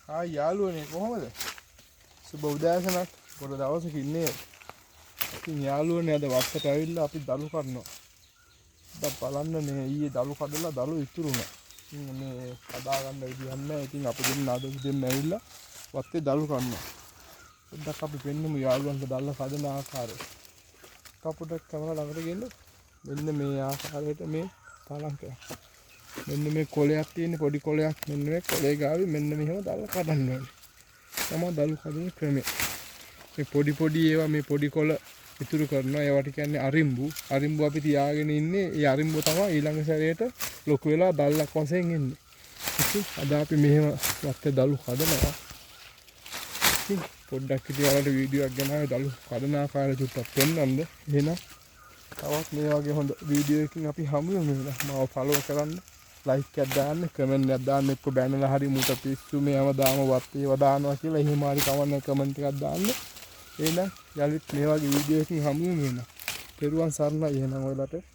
යාළුවනේ කොහොමද? සුබ උදෑසනක්. පොර දවසක ඉන්නේ. ඉතින් යාළුවනේ අද වත්තට ඇවිල්ලා අපි දළු කඩනවා. දැන් බලන්න මේ ඊයේ දළු කඩලා දළු ඉතුරු වුණා. ඉතින් මේ කඩා ගන්න විදියක් නැහැ. ඉතින් අපි දෙන්න අද දෙන්න ඇවිල්ලා වත්තේ දළු කඩනවා. පොඩ්ඩක් අපි පෙන්නමු යාළුවන්ට දල්ල කඩන ආකාරය. කපුටක් කැමරා ළඟට ගෙන්න. මෙන්න මේ ආකාරයට මේ තාලංකය. මෙන්න මේ කොලයක් තියෙන පොඩි කොලයක් මෙන්න මේ කොලේ ගාවේ මෙන්න මෙහෙම දාලා කඩන්න ඕනේ. තමයි දළු කඩන ක්‍රමය. මේ පොඩි ඒවා මේ පොඩි කොල ඉතුරු කරනවා. ඒවට කියන්නේ අරිම්බු. අරිම්බු අපි තියාගෙන ඉන්නේ. ඒ අරිම්බු තමයි ඊළඟ සැරේට ලොකු වෙලා දල්ලක් වශයෙන් එන්නේ. ඉතින් අද අපි මෙහෙම වත්තේ දළු කඩනවා. ඉතින් පොඩ්ඩක් ඉතින් ඔයාලට වීඩියෝ එකක් ගෙනාවේ දළු කඩන ආකාරය චුට්ටක් පෙන්නන්න. එහෙනම් තවත් මේ වගේ හොඳ වීඩියෝ එකකින් අපි හමු වෙමු. මාව ෆලෝ කරන්න. ලයික් එකක් දාන්න, කමෙන්ට් එකක් දාන්න, එක්ක බැනලා හරි මුට පිස්සු මේව දාම වත්තේ වදානවා කියලා එහෙම හරි කවන්න කමෙන්ට් එකක් දාන්න. එහෙනම් යලිත් මේ වගේ වීඩියෝ එකකින් හමු වෙමු. පෙරුවන් සරණයි එහෙනම් ඔයාලට.